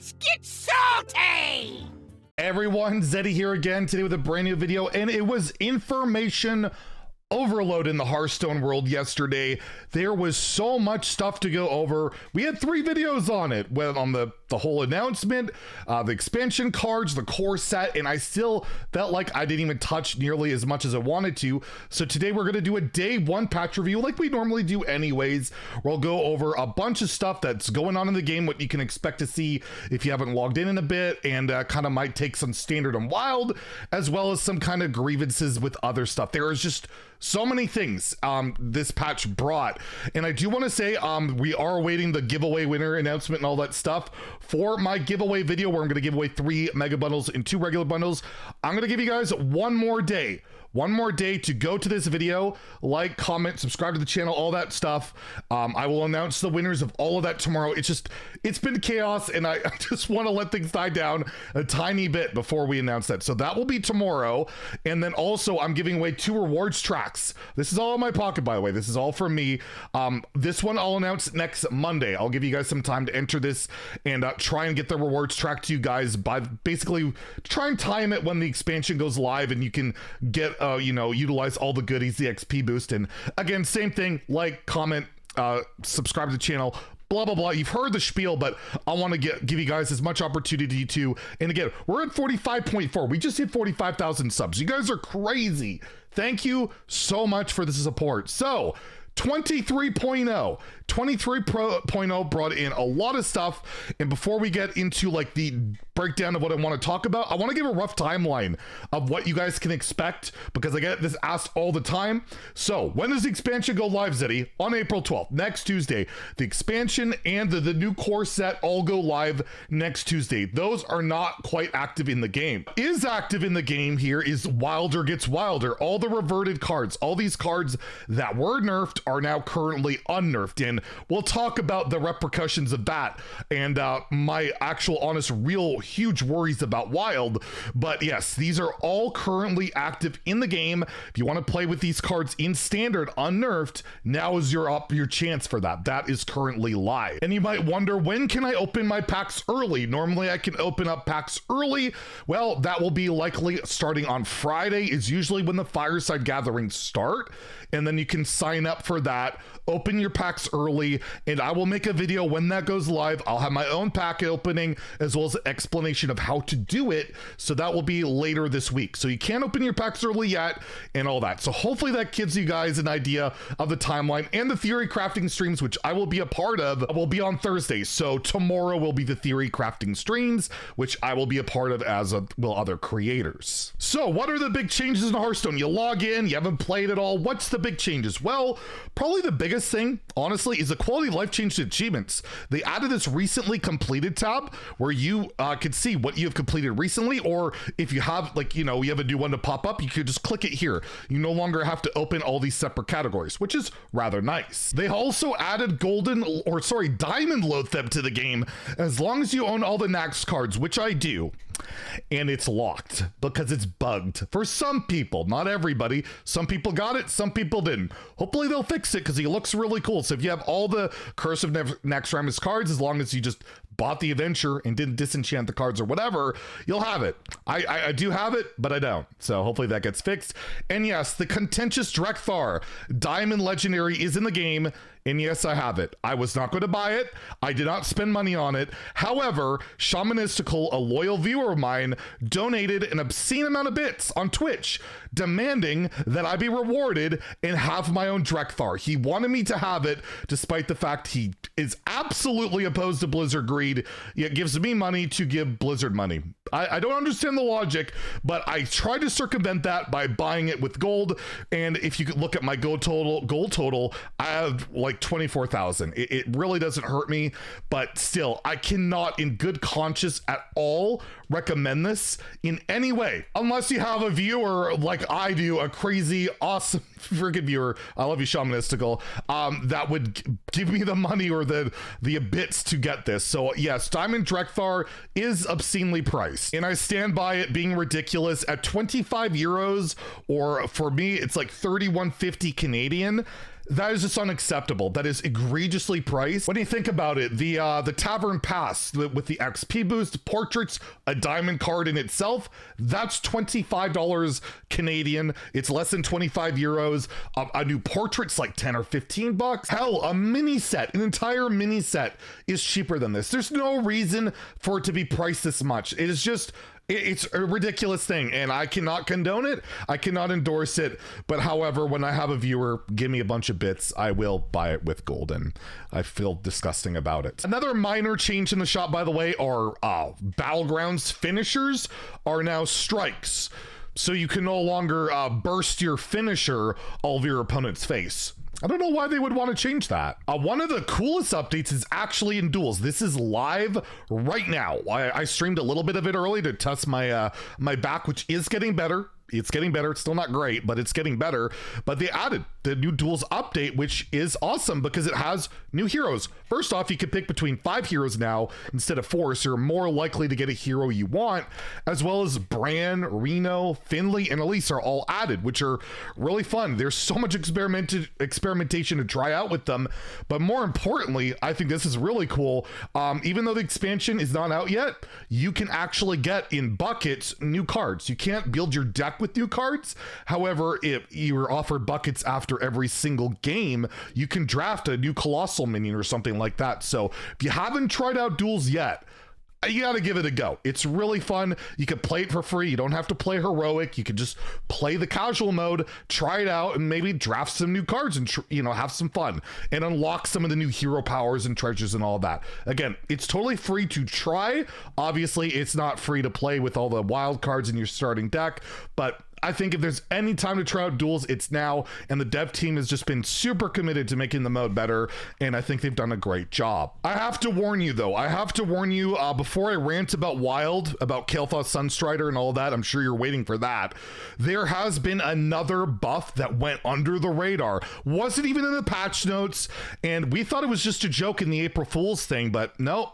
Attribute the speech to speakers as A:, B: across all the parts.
A: Let's get salty!
B: Everyone, Zeddy here again today with a brand new video, and it was information overload in the Hearthstone world yesterday. There was so much stuff to go over. We had 3 videos on it, on the whole announcement, the expansion cards, the core set, and I still felt like I didn't even touch nearly as much as I wanted to. So today we're going to do a day 1 patch review like we normally do anyways. We'll go over a bunch of stuff that's going on in the game, what you can expect to see if you haven't logged in a bit, and kind of might take some standard and wild, as well as some kind of grievances with other stuff. There is just so many things this patch brought, and I do want to say we are awaiting the giveaway winner announcement and all that stuff for my giveaway video, where I'm going to give away 3 mega bundles and 2 regular bundles. I'm going to give you guys one more day to go to this video, like, comment, subscribe to the channel, all that stuff. I will announce the winners of all of that tomorrow. It's been chaos, and I just want to let things die down a tiny bit before we announce that. So that will be tomorrow. And then also I'm giving away 2 rewards tracks. This is all in my pocket, by the way. This is all from me. This one I'll announce next Monday. I'll give you guys some time to enter this and try and get the rewards track to you guys by basically try and time it when the expansion goes live and you can get utilize all the goodies, the XP boost. And again, same thing, like, comment, subscribe to the channel, blah blah blah. You've heard the spiel, but I want to give you guys as much opportunity to. And again, we're at 45.4. We just hit 45,000 subs. You guys are crazy. Thank you so much for the support. So 23.0 brought in a lot of stuff, and before we get into like the breakdown of what I want to talk about, I want to give a rough timeline of what you guys can expect, because I get this asked all the time. So when does the expansion go live, Zeddy? On April 12th, next Tuesday. The expansion and the new core set all go live next Tuesday. Those are not quite active in the game. Is active in the game here is Wilder Gets Wilder. All the reverted cards, all these cards that were nerfed are now currently unnerfed, and we'll talk about the repercussions of that and my actual honest real huge worries about Wild. But yes, these are all currently active in the game. If you want to play with these cards in standard unnerfed, now is your chance for that. That is currently live. And you might wonder, when can I open my packs early? Normally I can open up packs early. Well, that will be likely starting on Friday, is usually when the fireside gatherings start, and then you can sign up for that, open your packs early, and I will make a video when that goes live. I'll have my own pack opening as well as an explanation of how to do it, so that will be later this week. So you can't open your packs early yet and all that. So hopefully that gives you guys an idea of the timeline, and the theory crafting streams, which I will be a part of, will be on Thursday. So tomorrow will be the theory crafting streams, which I will be a part of, as will other creators. So what are the big changes in Hearthstone? You log in, you haven't played at all. What's the big changes? Well, probably the biggest thing, honestly, is the quality of life change to achievements. They added this recently completed tab where you can see what you have completed recently, or if you have, like, you have a new one to pop up, you could just click it here. You no longer have to open all these separate categories, which is rather nice. They also added diamond Loatheb to the game, as long as you own all the Nax cards, which I do. And it's locked because it's bugged for some people, not everybody. Some people got it, some people didn't. Hopefully they'll fix it, because he looks really cool. So if you have all the Curse of Naxxramas cards, as long as you just bought the adventure and didn't disenchant the cards or whatever, you'll have it. I do have it, but I don't. So hopefully that gets fixed. And yes, the contentious Drekthar Diamond Legendary is in the game. And yes, I have it. I was not going to buy it. I did not spend money on it. However, Shamanistical, a loyal viewer of mine, donated an obscene amount of bits on Twitch, demanding that I be rewarded and have my own Drekthar. He wanted me to have it, despite the fact he is absolutely opposed to Blizzard greed, yet gives me money to give Blizzard money. I don't understand the logic, but I tried to circumvent that by buying it with gold. And if you could look at my gold total, I have like 24,000. It really doesn't hurt me, but still, I cannot in good conscience at all recommend this in any way, unless you have a viewer like I do, a crazy, awesome freaking viewer. I love you, Shamanistical. That would give me the money or the bits to get this. So yes, Diamond Drekthar is obscenely priced, and I stand by it being ridiculous at 25 euros, or for me, it's like 31.50 Canadian. That is just unacceptable. That is egregiously priced. When you think about it, the Tavern Pass with the XP boost, portraits, a diamond card in itself, that's $25 Canadian. It's less than 25 euros. A new portrait's like 10 or 15 bucks. Hell, a mini set, an entire mini set is cheaper than this. There's no reason for it to be priced this much. It is just... It's a ridiculous thing, and I cannot condone it. I cannot endorse it. But however, when I have a viewer give me a bunch of bits, I will buy it with golden. I feel disgusting about it. Another minor change in the shop, by the way, are Battlegrounds finishers are now strikes. So you can no longer burst your finisher all of your opponent's face. I don't know why they would want to change that. One of the coolest updates is actually in Duels. This is live right now. I streamed a little bit of it early to test my my back, which is getting better. It's getting better. It's still not great, but it's getting better. But they added the new Duels update, which is awesome because it has new heroes. First off, you can pick between 5 heroes now instead of 4, so you're more likely to get a hero you want, as well as Bran, Reno, Finley, and Elise are all added, which are really fun. There's so much experimentation to try out with them, but more importantly, I think this is really cool. Even though the expansion is not out yet, you can actually get in buckets new cards. You can't build your deck with new cards. However, if you were offered buckets after every single game, you can draft a new colossal minion or something like that. So if you haven't tried out Duels yet, you got to give it a go. It's really fun. You can play it for free. You don't have to play heroic. You can just play the casual mode, try it out, and maybe draft some new cards and have some fun and unlock some of the new hero powers and treasures and all that. Again, it's totally free to try. Obviously, it's not free to play with all the wild cards in your starting deck, but I think if there's any time to try out Duels, it's now, and the dev team has just been super committed to making the mode better, and I think they've done a great job. I have to warn you, though. I have to warn you, before I rant about Wild, about Kael'thas Sunstrider and all that, I'm sure you're waiting for that, there has been another buff that went under the radar. Wasn't even in the patch notes, and we thought it was just a joke in the April Fool's thing, but no.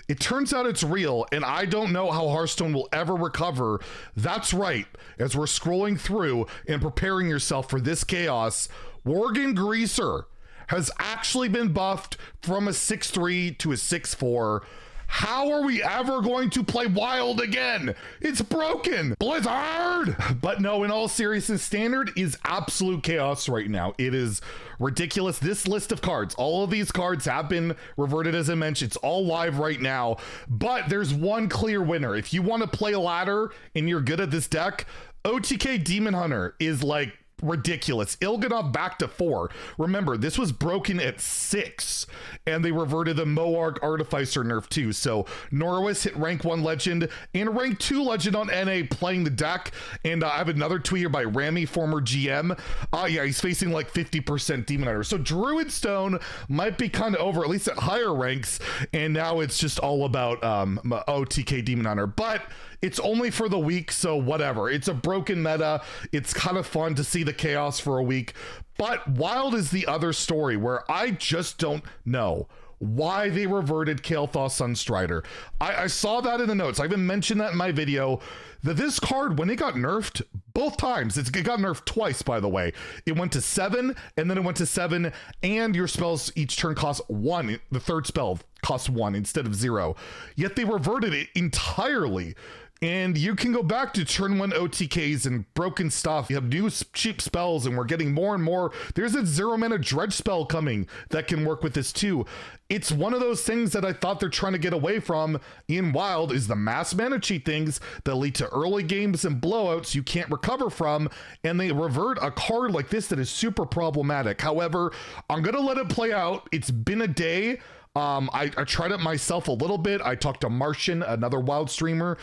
B: It turns out it's real, and I don't know how Hearthstone will ever recover. That's right. As we're scrolling through and preparing yourself for this chaos, Worgen Greaser has actually been buffed from a 6-3 to a 6-4. How are we ever going to play Wild again? It's broken, Blizzard! But no, in all seriousness, Standard is absolute chaos right now. It is ridiculous. This list of cards, all of these cards have been reverted, as I mentioned. It's all live right now, but there's one clear winner. If you want to play ladder and you're good at this deck, OTK Demon Hunter is like ridiculous. Il'gynoth back to 4. Remember, this was broken at 6, and they reverted the Moarg Artificer nerf too. So Norwis hit rank 1 legend and rank 2 legend on NA playing the deck. And I have another tweet here by Rami, former GM. Yeah, he's facing like 50% Demon Hunter. So Druidstone might be kind of over, at least at higher ranks. And now it's just all about OTK Demon Hunter. But it's only for the week, so whatever. It's a broken meta. It's kind of fun to see the chaos for a week. But Wild is the other story where I just don't know why they reverted Kael'thas Sunstrider. I saw that in the notes. I even mentioned that in my video, that this card, when it got nerfed, both times, it got nerfed twice, by the way. It went to 7, and then it went to 7, and your spells each turn cost 1. The third spell costs 1 instead of 0. Yet they reverted it entirely. And you can go back to turn 1 OTKs and broken stuff. You have new cheap spells, and we're getting more and more. There's a 0 mana dredge spell coming that can work with this too. It's one of those things that I thought they're trying to get away from in Wild, is the mass mana cheat things that lead to early games and blowouts you can't recover from, and they revert a card like this that is super problematic. However, I'm gonna let it play out. It's been a day. I tried it myself a little bit. I talked to Martian, another Wild streamer.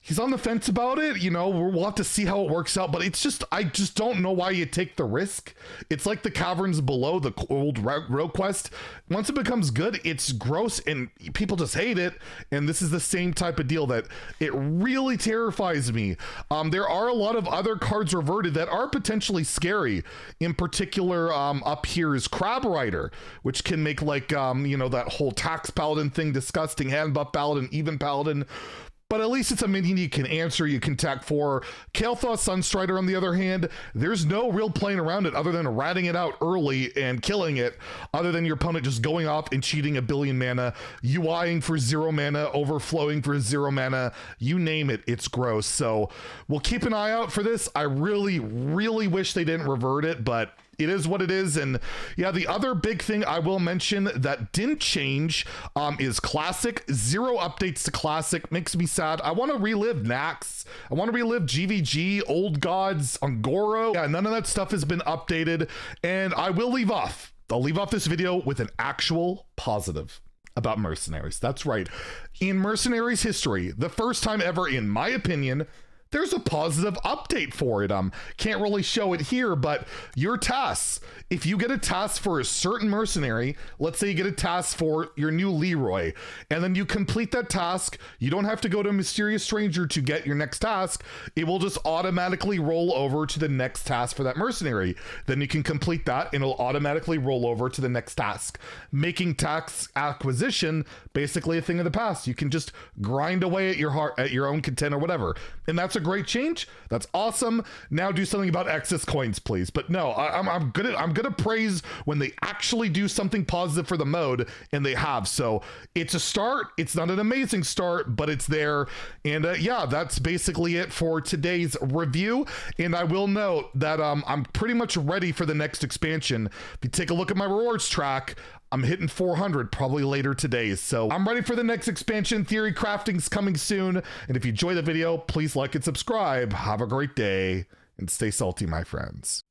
B: He's on the fence about it, we'll have to see how it works out, but I just don't know why you take the risk. It's like the Caverns Below, the old Rogue Quest. Once it becomes good, it's gross and people just hate it, and this is the same type of deal that it really terrifies me. There are a lot of other cards reverted that are potentially scary. In particular, up here is Crab Rider, which can make like, that whole Tax Paladin thing disgusting, Hand Buff Paladin, Even Paladin. but at least it's a minion you can answer, you can tech for. Kael'thas Sunstrider, on the other hand, there's no real playing around it other than ratting it out early and killing it, other than your opponent just going off and cheating a billion mana, UIing for 0 mana, overflowing for 0 mana, you name it, it's gross. So we'll keep an eye out for this. I really, really wish they didn't revert it, but it is what it is. And yeah, the other big thing I will mention that didn't change is Classic. 0 updates to Classic. Makes me sad. I want to relive Nax. I want to relive GVG, Old Gods, Ungoro. Yeah, none of that stuff has been updated. And I'll leave off this video with an actual positive about Mercenaries. That's right. In Mercenaries history, the first time ever, in my opinion, there's a positive update for it. Can't really show it here, but your tasks, if you get a task for a certain mercenary, let's say you get a task for your new Leroy, and then you complete that task, you don't have to go to a mysterious stranger to get your next task. It will just automatically roll over to the next task for that mercenary. Then you can complete that and it'll automatically roll over to the next task, making task acquisition basically a thing of the past. You can just grind away at your heart, at your own content or whatever. And that's a great change. That's awesome. Now do something about excess coins, please. But no, I'm gonna praise when they actually do something positive for the mode, and they have. So it's a start. It's not an amazing start, but it's there. And yeah, that's basically it for today's review. And I will note that I'm pretty much ready for the next expansion. If you take a look at my rewards track, I'm hitting 400 probably later today. So I'm ready for the next expansion. Theory crafting's coming soon. And if you enjoy the video, please like and subscribe. Have a great day and stay salty, my friends.